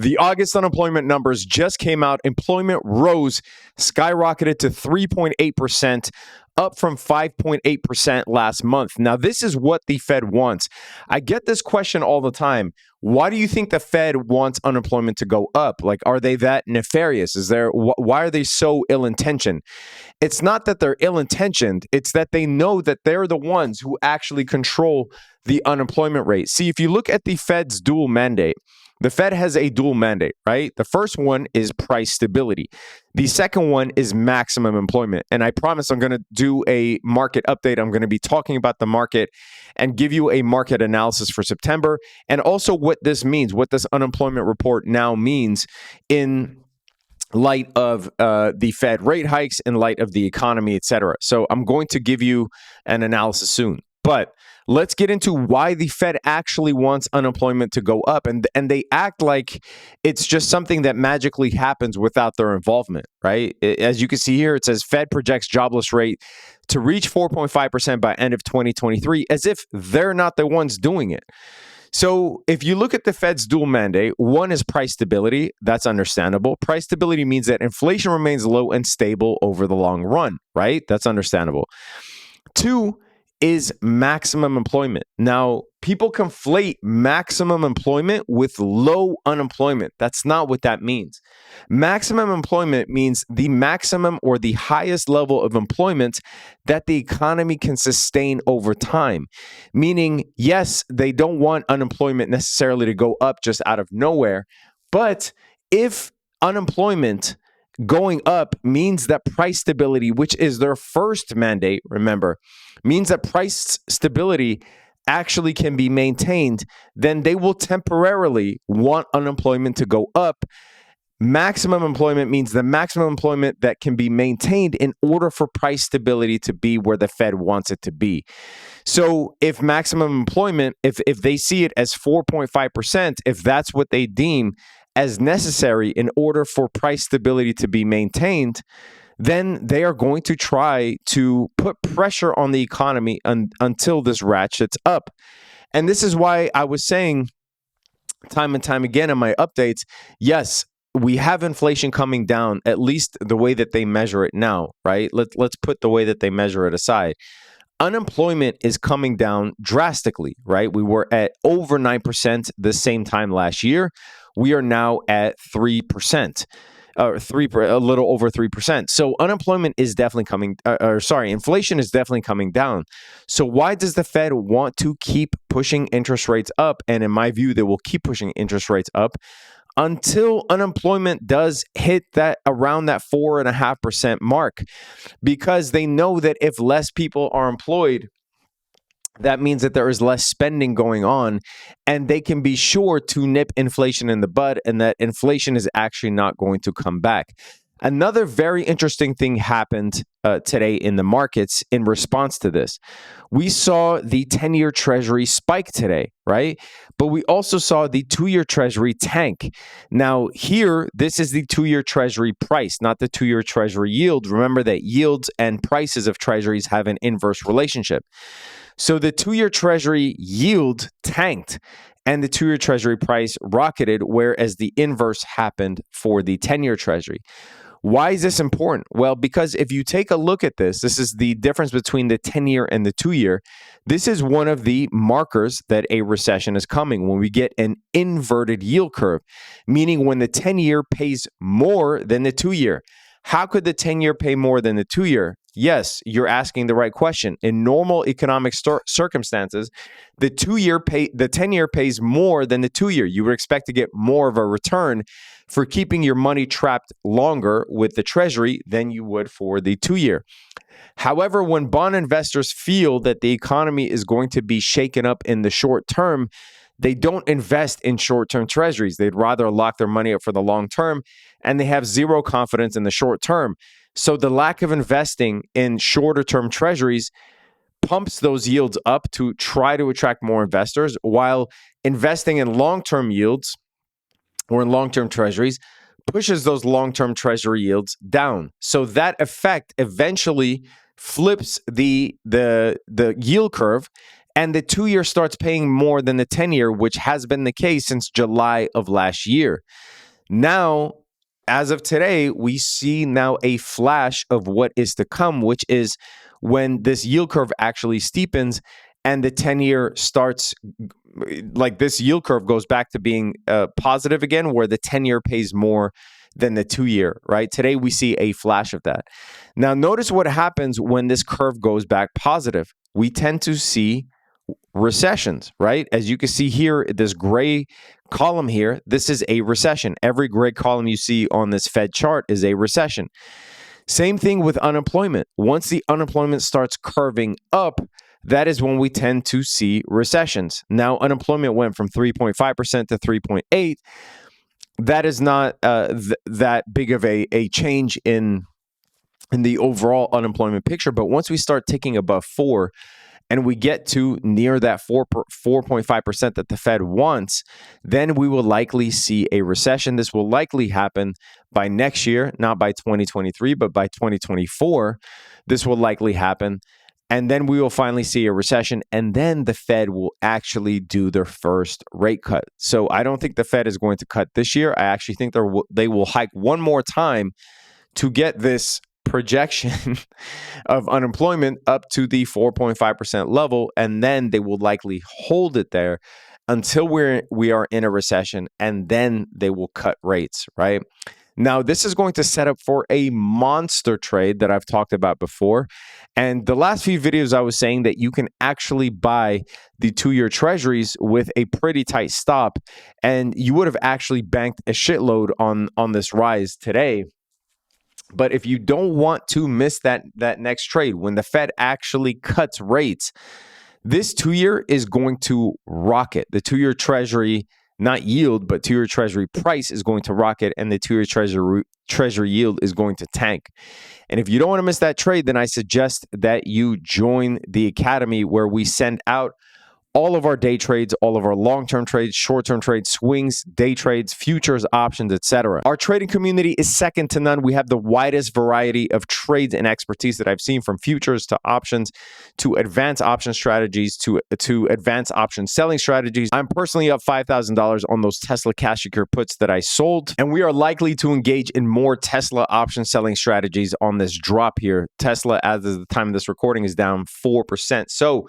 The August unemployment numbers just came out. Employment rose, skyrocketed to 3.8%, up from 5.8% last month. Now, this is what the Fed wants. I get this question all the time. Why do you think the Fed wants unemployment to go up? Like, are they that nefarious? Why are they so ill-intentioned? It's not that they're ill-intentioned. It's that they know that they're the ones who actually control the unemployment rate. See, if you look at the Fed's dual mandate, the Fed has a dual mandate, right? The first one is price stability. The second one is maximum employment. And I promise I'm going to do a market update. I'm going to be talking about the market and give you a market analysis for September and also what this means, what this unemployment report now means in light of the Fed rate hikes, in light of the economy, et cetera. So I'm going to give you an analysis soon. But let's get into why the Fed actually wants unemployment to go up. And they act like it's just something that magically happens without their involvement, right? As you can see here, it says Fed projects jobless rate to reach 4.5% by end of 2023, as if they're not the ones doing it. So if you look at the Fed's dual mandate, one is price stability. That's understandable. Price stability means that inflation remains low and stable over the long run, right? That's understandable. Two is maximum employment. Now, people conflate maximum employment with low unemployment. That's not what that means. Maximum employment means the maximum or the highest level of employment that the economy can sustain over time. Meaning, yes, they don't want unemployment necessarily to go up just out of nowhere, but if unemployment going up means that price stability, which is their first mandate, remember, means that price stability actually can be maintained, then they will temporarily want unemployment to go up. Maximum employment means the maximum employment that can be maintained in order for price stability to be where the Fed wants it to be. So if maximum employment, if they see it as 4.5%, if that's what they deem as necessary in order for price stability to be maintained, then they are going to try to put pressure on the economy until this ratchets up. And this is why I was saying time and time again in my updates, yes, we have inflation coming down, at least the way that they measure it now, right? Let's put the way that they measure it aside. Unemployment is coming down drastically, right? We were at over 9% the same time last year. We are now at 3%. A little over 3%. So unemployment is definitely inflation is definitely coming down. So why does the Fed want to keep pushing interest rates up? And in my view, they will keep pushing interest rates up until unemployment does hit that around that 4.5% mark, because they know that if less people are employed, that means that there is less spending going on, and they can be sure to nip inflation in the bud, and that inflation is actually not going to come back. Another very interesting thing happened today in the markets in response to this. We saw the 10-year Treasury spike today, right? But we also saw the 2-year Treasury tank. Now here, this is the 2-year Treasury price, not the 2-year Treasury yield. Remember that yields and prices of Treasuries have an inverse relationship. So the 2-year Treasury yield tanked and the 2-year Treasury price rocketed, whereas the inverse happened for the 10-year Treasury. Why is this important? Well, because if you take a look at this, this is the difference between the 10-year and the 2-year. This is one of the markers that a recession is coming when we get an inverted yield curve, meaning when the 10-year pays more than the 2-year. How could the 10-year pay more than the 2-year? Yes, you're asking the right question. In normal economic circumstances, the 10-year pays more than the 2-year. You would expect to get more of a return for keeping your money trapped longer with the Treasury than you would for the 2-year. However, when bond investors feel that the economy is going to be shaken up in the short term, they don't invest in short-term Treasuries. They'd rather lock their money up for the long term, and they have zero confidence in the short term. So the lack of investing in shorter-term Treasuries pumps those yields up to try to attract more investors, while investing in long-term yields or in long-term Treasuries pushes those long-term Treasury yields down. So that effect eventually flips the yield curve, and the 2-year starts paying more than the 10-year, which has been the case since July of last year. Now, as of today, we see now a flash of what is to come, which is when this yield curve actually steepens and the 10-year starts, like this yield curve goes back to being positive again, where the 10-year pays more than the 2-year, right? Today, we see a flash of that. Now, notice what happens when this curve goes back positive. We tend to see recessions, right? As you can see here, this gray column here, this is a recession. Every gray column you see on this Fed chart is a recession. Same thing with unemployment. Once the unemployment starts curving up, that is when we tend to see recessions. Now, unemployment went from 3.5% to 3.8%. That is not that big of a change in the overall unemployment picture. But once we start ticking above 4%, and we get to near that 4.5% that the Fed wants, then we will likely see a recession. This will likely happen by next year, not by 2023, but by 2024. This will likely happen. And then we will finally see a recession, and then the Fed will actually do their first rate cut. So I don't think the Fed is going to cut this year. I actually think they will hike one more time to get this projection of unemployment up to the 4.5% level, and then they will likely hold it there until we are in a recession, and then they will cut rates, right? Now, this is going to set up for a monster trade that I've talked about before. And the last few videos, I was saying that you can actually buy the 2-year treasuries with a pretty tight stop, and you would have actually banked a shitload on this rise today. But if you don't want to miss that next trade, when the Fed actually cuts rates, this 2-year is going to rocket. The 2-year treasury, not yield, but 2-year treasury price is going to rocket, and the 2-year treasury yield is going to tank. And if you don't want to miss that trade, then I suggest that you join the academy, where we send out all of our day trades, all of our long-term trades, short-term trades, swings, day trades, futures, options, etc. Our trading community is second to none. We have the widest variety of trades and expertise that I've seen, from futures to options to advanced option strategies to advanced option selling strategies. I'm personally up $5,000 on those Tesla cash secure puts that I sold, and we are likely to engage in more Tesla option selling strategies on this drop here. Tesla, as of the time of this recording, is down 4%. So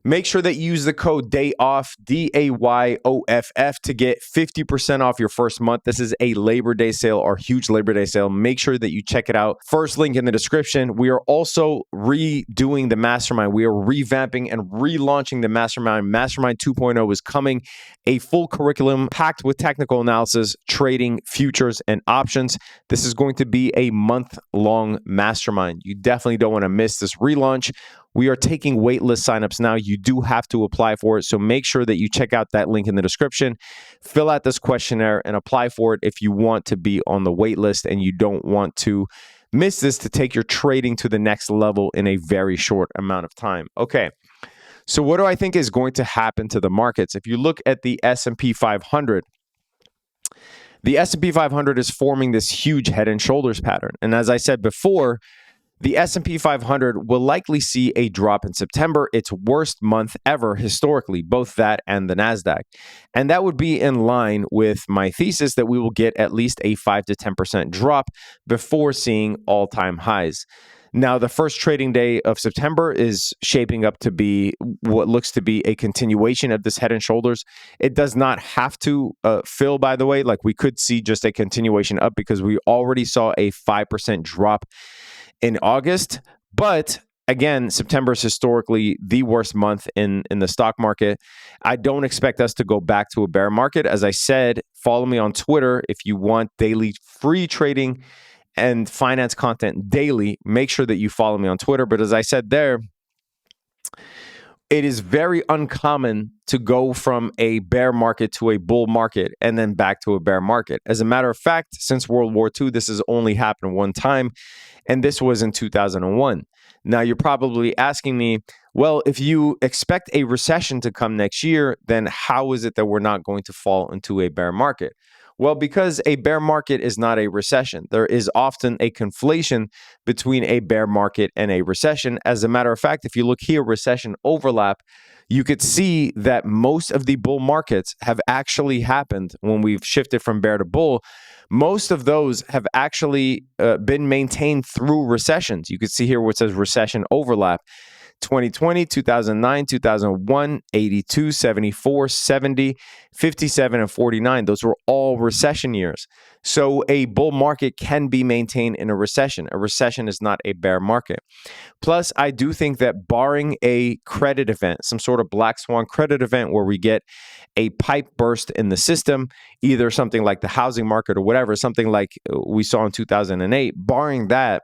make sure that you use the code DAYOFF, DAYOFF, to get 50% off your first month. This is a Labor Day sale, our huge Labor Day sale. Make sure that you check it out. First link in the description. We are also redoing the Mastermind. We are revamping and relaunching the Mastermind. Mastermind 2.0 is coming. A full curriculum packed with technical analysis, trading, futures, and options. This is going to be a month-long Mastermind. You definitely don't want to miss this relaunch. We are taking waitlist signups now. You do have to apply for it, so make sure that you check out that link in the description. Fill out this questionnaire and apply for it if you want to be on the waitlist and you don't want to miss this to take your trading to the next level in a very short amount of time. Okay, so what do I think is going to happen to the markets? If you look at the S&P 500, the S&P 500 is forming this huge head and shoulders pattern. And as I said before, the S&P 500 will likely see a drop in September, its worst month ever historically, both that and the NASDAQ. And that would be in line with my thesis that we will get at least a 5 to 10% drop before seeing all-time highs. Now, the first trading day of September is shaping up to be what looks to be a continuation of this head and shoulders. It does not have to fill, by the way. Like, we could see just a continuation up because we already saw a 5% drop in August. But again, September is historically the worst month in the stock market. I don't expect us to go back to a bear market. As I said, follow me on Twitter if you want daily free trading and finance content daily. Make sure that you follow me on Twitter. But as I said there, it is very uncommon to go from a bear market to a bull market and then back to a bear market. As a matter of fact, since World War II, this has only happened one time, and this was in 2001. Now, you're probably asking me, well, if you expect a recession to come next year, then how is it that we're not going to fall into a bear market? Well, because a bear market is not a recession. There is often a conflation between a bear market and a recession. As a matter of fact, if you look here, recession overlap, you could see that most of the bull markets have actually happened when we've shifted from bear to bull. Most of those have actually been maintained through recessions. You could see here where it says recession overlap. 2020, 2009, 2001, 82, 74, 70, 57, and 49. Those were all recession years. So a bull market can be maintained in a recession. A recession is not a bear market. Plus, I do think that barring a credit event, some sort of black swan credit event where we get a pipe burst in the system, either something like the housing market or whatever, something like we saw in 2008, barring that,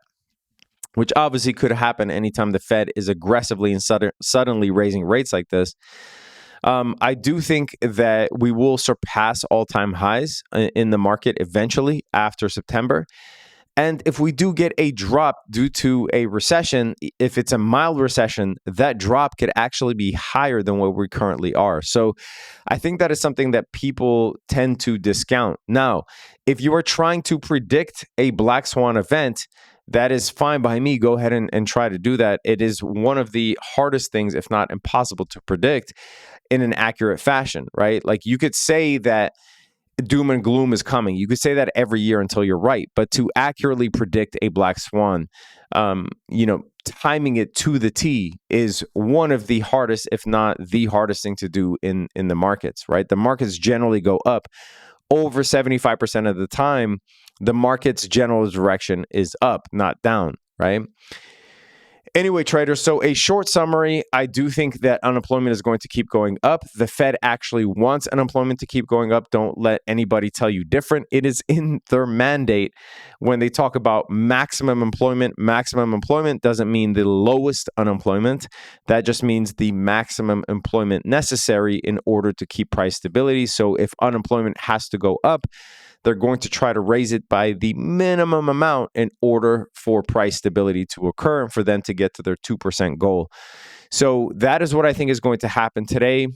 which obviously could happen anytime the Fed is aggressively and suddenly raising rates like this. I do think that we will surpass all-time highs in the market eventually after September. And if we do get a drop due to a recession, if it's a mild recession, that drop could actually be higher than where we currently are. So I think that is something that people tend to discount. Now, if you are trying to predict a black swan event, that is fine by me. Go ahead and try to do that. It is one of the hardest things, if not impossible, to predict in an accurate fashion, right? Like you could say that doom and gloom is coming. You could say that every year until you're right. But to accurately predict a black swan, timing it to the T is one of the hardest, if not the hardest thing to do in the markets, right? The markets generally go up. Over 75% of the time, the market's general direction is up, not down, right? Anyway, traders, so a short summary, I do think that unemployment is going to keep going up. The Fed actually wants unemployment to keep going up. Don't let anybody tell you different. It is in their mandate when they talk about maximum employment. Maximum employment doesn't mean the lowest unemployment. That just means the maximum employment necessary in order to keep price stability. So if unemployment has to go up, they're going to try to raise it by the minimum amount in order for price stability to occur and for them to get to their 2% goal. So that is what I think is going to happen today,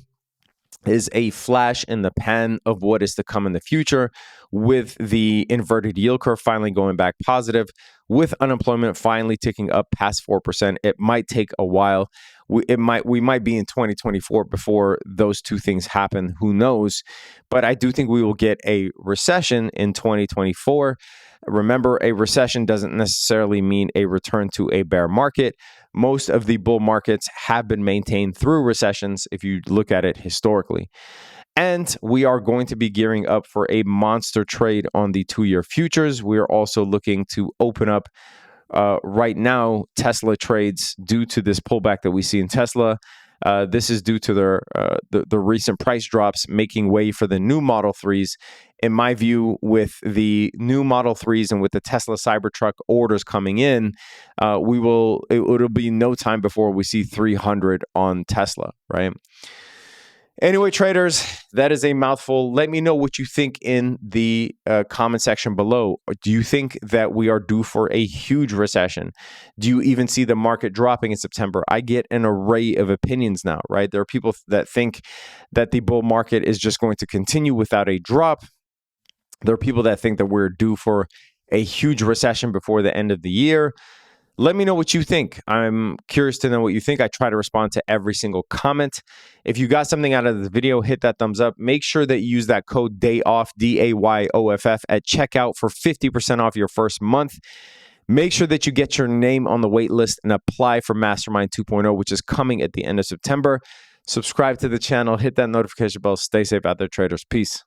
is a flash in the pan of what is to come in the future, with the inverted yield curve finally going back positive, with unemployment finally ticking up past 4%. It might take a while. We might be in 2024 before those two things happen. Who knows? But I do think we will get a recession in 2024. Remember, a recession doesn't necessarily mean a return to a bear market. Most of the bull markets have been maintained through recessions if you look at it historically. And we are going to be gearing up for a monster trade on the 2-year futures. We are also looking to open up right now Tesla trades due to this pullback that we see in Tesla. This is due to the recent price drops, making way for the new Model 3s. In my view, with the new Model 3s and with the Tesla Cybertruck orders coming in, it'll be no time before we see 300 on Tesla, right? Anyway, traders, that is a mouthful. Let me know what you think in the comment section below. Do you think that we are due for a huge recession? Do you even see the market dropping in September? I get an array of opinions now, right? There are people that think that the bull market is just going to continue without a drop. There are people that think that we're due for a huge recession before the end of the year. Let me know what you think. I'm curious to know what you think. I try to respond to every single comment. If you got something out of the video, hit that thumbs up. Make sure that you use that code DAYOFF, DAYOFF, at checkout for 50% off your first month. Make sure that you get your name on the wait list and apply for Mastermind 2.0, which is coming at the end of September. Subscribe to the channel, hit that notification bell. Stay safe out there, traders. Peace.